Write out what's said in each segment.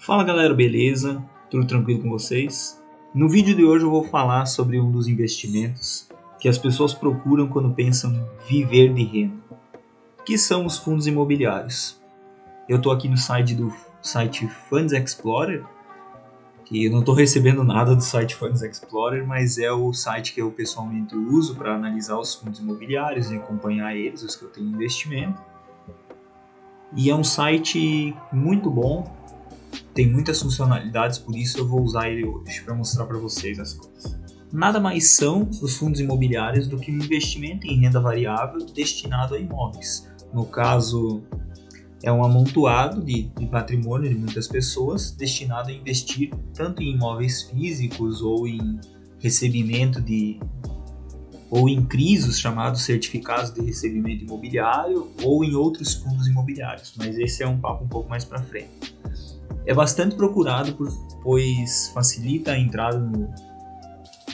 Fala galera, beleza? Tudo tranquilo com vocês? No vídeo de hoje eu vou falar sobre um dos investimentos que as pessoas procuram quando pensam em viver de renda, que são os fundos imobiliários. Eu estou aqui no site Funds Explorer, que eu não estou recebendo nada do site Funds Explorer, mas é o site que eu pessoalmente uso para analisar os fundos imobiliários e acompanhar eles, os que eu tenho investimento. E é um site muito bom, tem muitas funcionalidades, por isso eu vou usar ele hoje para mostrar para vocês as coisas. Nada mais são os fundos imobiliários do que um investimento em renda variável destinado a imóveis. No caso, é um amontoado de patrimônio de muitas pessoas destinado a investir tanto em imóveis físicos ou em recebimento ou em CRIs, chamados certificados de recebimento imobiliário, ou em outros fundos imobiliários, mas esse é um papo um pouco mais para frente. É bastante procurado, pois facilita a entrada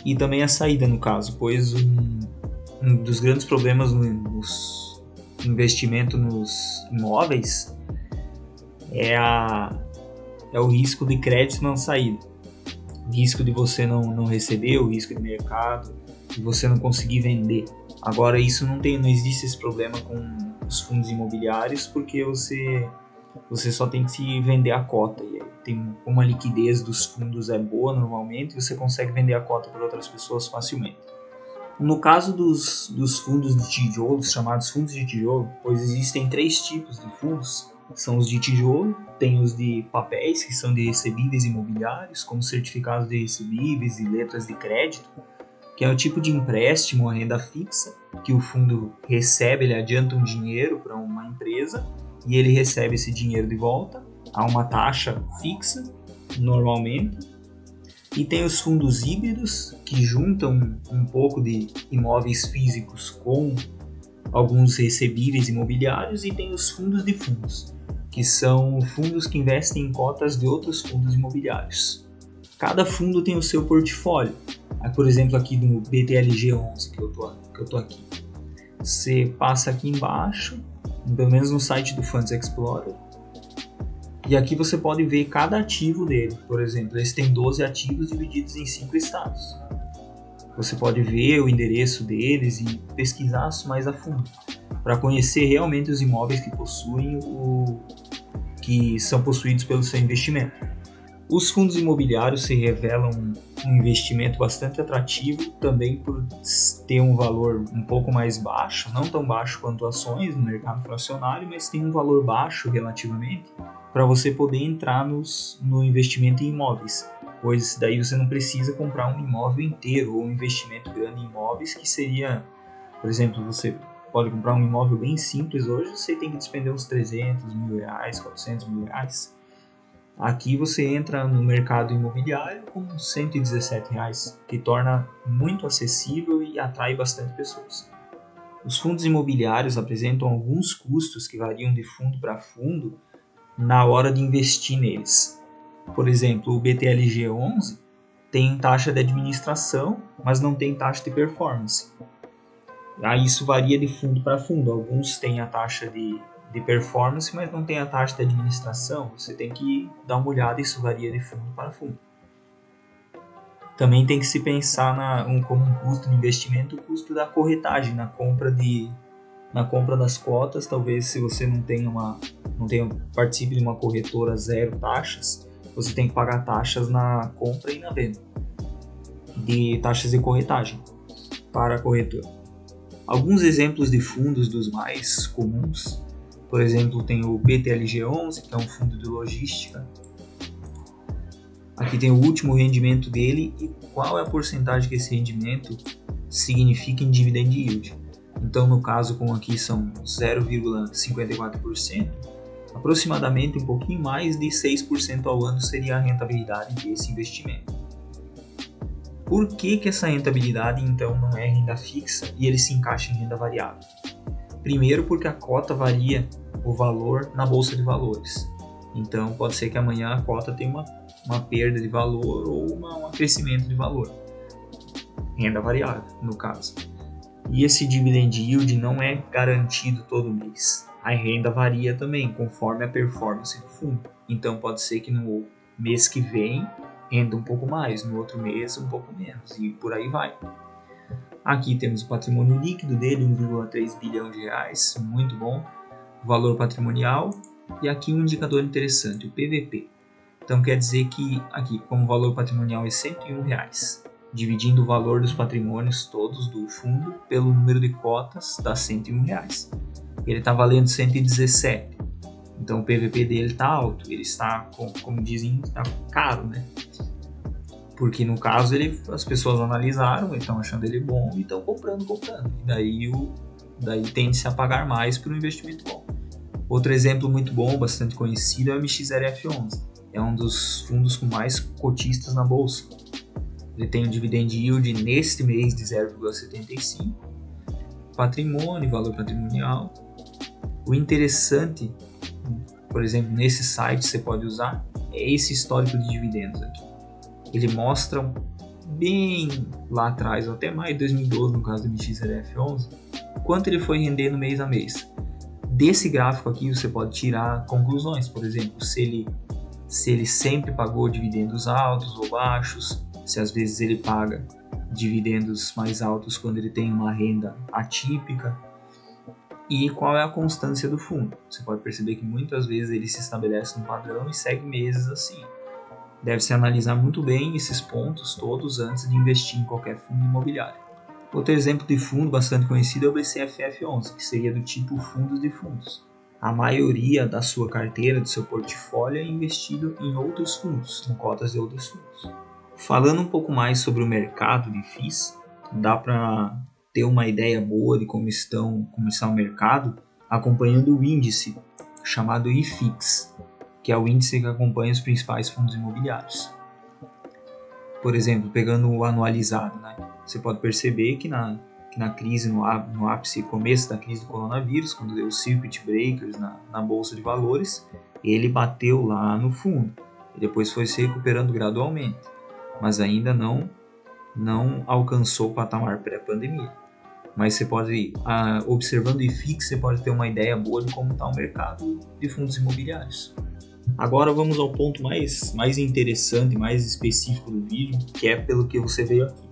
e também a saída, no caso, pois um dos grandes problemas no investimento nos imóveis é o risco de crédito não saída, o risco de você não receber, o risco de mercado, de você não conseguir vender. Agora, isso não existe esse problema com os fundos imobiliários, porque você só tem que se vender a cota, e como a liquidez dos fundos é boa normalmente, você consegue vender a cota para outras pessoas facilmente. No caso dos fundos de tijolo, chamados fundos de tijolo, pois existem três tipos de fundos, são os de tijolo, tem os de papéis, que são de recebíveis imobiliários, como certificados de recebíveis e letras de crédito, que é o tipo de empréstimo à renda fixa, que o fundo recebe, ele adianta um dinheiro para uma empresa, e ele recebe esse dinheiro de volta a uma taxa fixa, normalmente. E tem os fundos híbridos, que juntam um pouco de imóveis físicos com alguns recebíveis imobiliários, e tem os fundos de fundos, que são fundos que investem em cotas de outros fundos imobiliários. Cada fundo tem o seu portfólio. Por exemplo, aqui no BTLG11 que eu tô aqui, você passa aqui embaixo, pelo menos no site do Funds Explorer, e aqui você pode ver cada ativo dele. Por exemplo, eles têm 12 ativos divididos em 5 estados. Você pode ver o endereço deles e pesquisar mais a fundo, para conhecer realmente os imóveis que são possuídos pelo seu investimento. Os fundos imobiliários se revelam um investimento bastante atrativo, também por ter um valor um pouco mais baixo, não tão baixo quanto ações no mercado fracionário, mas tem um valor baixo relativamente, para você poder entrar no investimento em imóveis, pois daí você não precisa comprar um imóvel inteiro ou um investimento grande em imóveis, que seria, por exemplo, você pode comprar um imóvel bem simples hoje, você tem que despender uns 300 mil reais, 400 mil reais. Aqui você entra no mercado imobiliário com R$ 117, que torna muito acessível e atrai bastante pessoas. Os fundos imobiliários apresentam alguns custos que variam de fundo para fundo na hora de investir neles. Por exemplo, o BTLG11 tem taxa de administração, mas não tem taxa de performance. Isso varia de fundo para fundo. Alguns têm a taxa de performance, mas não tem a taxa de administração. Você tem que dar uma olhada, isso varia de fundo para fundo. Também tem que se pensar como um custo de investimento, o custo da corretagem, na compra das cotas. Talvez, se você participe de uma corretora zero taxas, você tem que pagar taxas na compra e na venda, de taxas de corretagem para a corretora. Alguns exemplos de fundos dos mais comuns: por exemplo, tem o BTLG11, que é um fundo de logística. Aqui tem o último rendimento dele e qual é a porcentagem que esse rendimento significa em dividend yield. Então, no caso, como aqui são 0,54%, aproximadamente um pouquinho mais de 6% ao ano seria a rentabilidade desse investimento. Por que essa rentabilidade, então, não é renda fixa e ele se encaixa em renda variável? Primeiro, porque a cota varia o valor na bolsa de valores. Então, pode ser que amanhã a cota tenha uma perda de valor ou um crescimento de valor. Renda variável, no caso. E esse dividend yield não é garantido todo mês. A renda varia também, conforme a performance do fundo. Então, pode ser que no mês que vem renda um pouco mais, no outro mês um pouco menos, e por aí vai. Aqui temos o patrimônio líquido dele, 1,3 bilhão de reais, muito bom. O valor patrimonial, e aqui um indicador interessante, o PVP. Então quer dizer que aqui, como o valor patrimonial é R$101, dividindo o valor dos patrimônios todos do fundo pelo número de cotas dá R$101. Ele está valendo 117. Então o PVP dele está alto, ele está, como dizem, está caro, né? Porque no caso as pessoas analisaram, estão achando ele bom e estão comprando. E daí tende-se a pagar mais por um investimento bom. Outro exemplo muito bom, bastante conhecido, é o MXRF11. É um dos fundos com mais cotistas na bolsa. Ele tem um dividend yield neste mês de 0,75. Patrimônio, valor patrimonial. O interessante, por exemplo, nesse site você pode usar, é esse histórico de dividendos aqui. Ele mostra bem lá atrás, até maio de 2012, no caso do MXRF11, quanto ele foi render no mês a mês. Desse gráfico aqui você pode tirar conclusões, por exemplo, se ele sempre pagou dividendos altos ou baixos, se às vezes ele paga dividendos mais altos quando ele tem uma renda atípica, e qual é a constância do fundo. Você pode perceber que muitas vezes ele se estabelece num padrão e segue meses assim. Deve-se analisar muito bem esses pontos todos antes de investir em qualquer fundo imobiliário. Outro exemplo de fundo bastante conhecido é o BCFF11, que seria do tipo fundos de fundos. A maioria da sua carteira, do seu portfólio, é investido em outros fundos, em cotas de outros fundos. Falando um pouco mais sobre o mercado de FIIs, dá para ter uma ideia boa de como está o mercado acompanhando o índice chamado IFIX, que é o índice que acompanha os principais fundos imobiliários. Por exemplo, pegando o anualizado, né? Você pode perceber que na crise, no ápice, começo da crise do coronavírus, quando deu os circuit breakers na bolsa de valores, ele bateu lá no fundo e depois foi se recuperando gradualmente, mas ainda não alcançou o patamar pré-pandemia. Mas você pode, observando o IFIX, você pode ter uma ideia boa de como está o mercado de fundos imobiliários. Agora vamos ao ponto mais interessante, mais específico do vídeo, que é pelo que você veio aqui.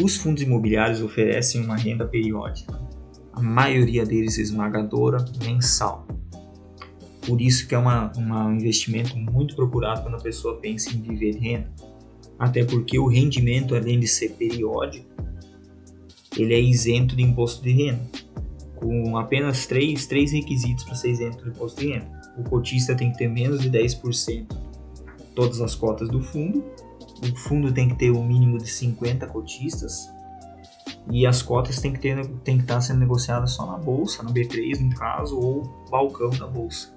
Os fundos imobiliários oferecem uma renda periódica, a maioria deles esmagadora, mensal. Por isso que é um investimento muito procurado quando a pessoa pensa em viver de renda. Até porque o rendimento, além de ser periódico, ele é isento de imposto de renda, com apenas três requisitos para ser isento do imposto de renda. O cotista tem que ter menos de 10% todas as cotas do fundo, o fundo tem que ter um mínimo de 50 cotistas e as cotas tem que estar sendo negociadas só na bolsa, no B3 no caso, ou balcão da bolsa.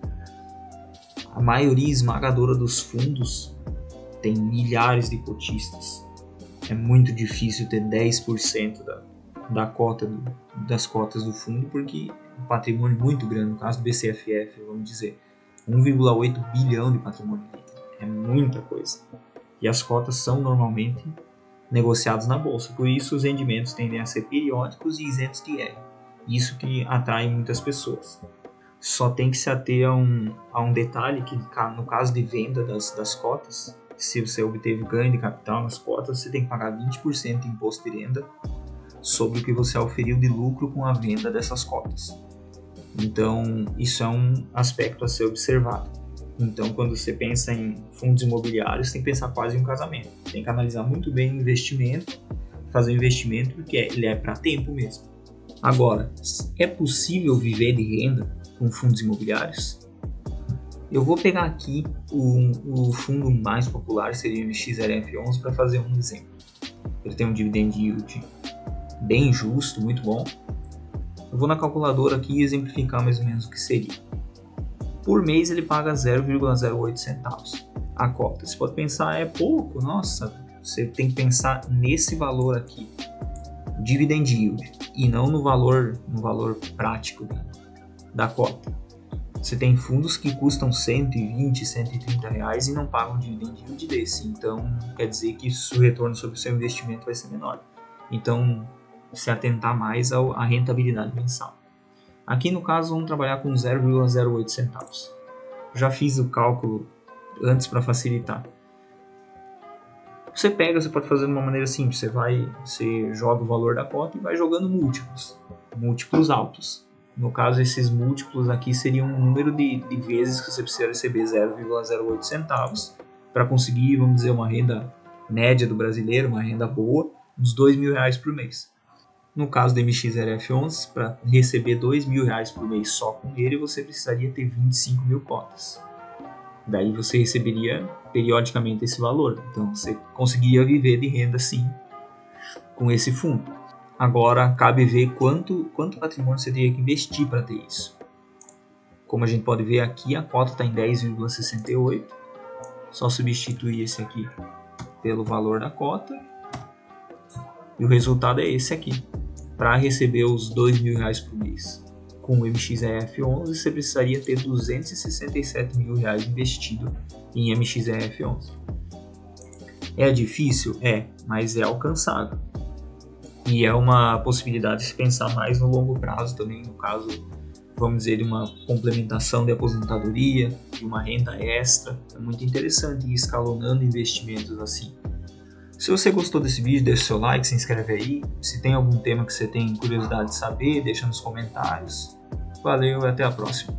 A maioria esmagadora dos fundos tem milhares de cotistas. É muito difícil ter 10% das cotas do fundo, porque um patrimônio muito grande, no caso do BCFF, vamos dizer, 1,8 bilhão de patrimônio líquido. É muita coisa. E as cotas são normalmente negociadas na bolsa, por isso os rendimentos tendem a ser periódicos e isentos de IR. Isso que atrai muitas pessoas. Só tem que se ater a um detalhe que, no caso de venda das cotas, se você obteve ganho de capital nas cotas, você tem que pagar 20% de imposto de renda sobre o que você auferiu de lucro com a venda dessas cotas. Então, isso é um aspecto a ser observado. Então, quando você pensa em fundos imobiliários, tem que pensar quase em um casamento. Tem que analisar muito bem o investimento, fazer o investimento, porque ele é para tempo mesmo. Agora, é possível viver de renda com fundos imobiliários? Eu vou pegar aqui o fundo mais popular, seria o MXRF11, para fazer um exemplo. Ele tem um dividend yield bem justo, muito bom. Eu vou na calculadora aqui e exemplificar mais ou menos o que seria. Por mês ele paga 0,08 centavos a cota. Você pode pensar, é pouco? Nossa, você tem que pensar nesse valor aqui, dividend yield, e não no valor prático da cota. Você tem fundos que custam 120, 130 reais e não pagam dividend yield desse. Então, quer dizer que o retorno sobre o seu investimento vai ser menor. Então, se atentar mais à rentabilidade mensal. Aqui no caso, vamos trabalhar com 0,08 centavos. Já fiz o cálculo antes para facilitar. Você pode fazer de uma maneira simples, você joga o valor da cota e vai jogando múltiplos altos. No caso, esses múltiplos aqui seriam o número de vezes que você precisa receber 0,08 centavos para conseguir, vamos dizer, uma renda média do brasileiro, uma renda boa, uns R$2.000 por mês. No caso do MXRF11, para receber R$2.000 por mês só com ele, você precisaria ter 25 mil cotas. Daí você receberia periodicamente esse valor. Então você conseguiria viver de renda sim com esse fundo. Agora cabe ver quanto patrimônio você teria que investir para ter isso. Como a gente pode ver aqui, a cota está em 10,68. Só substituir esse aqui pelo valor da cota. E o resultado é esse aqui. Para receber os R$2.000 por mês com o MXRF11, você precisaria ter R$267 mil investido em MXRF11. É difícil? É, mas é alcançável. E é uma possibilidade de se pensar mais no longo prazo também, no caso, vamos dizer, de uma complementação de aposentadoria, de uma renda extra. É muito interessante ir escalonando investimentos assim. Se você gostou desse vídeo, deixa o seu like, se inscreve aí. Se tem algum tema que você tem curiosidade de saber, deixa nos comentários. Valeu e até a próxima.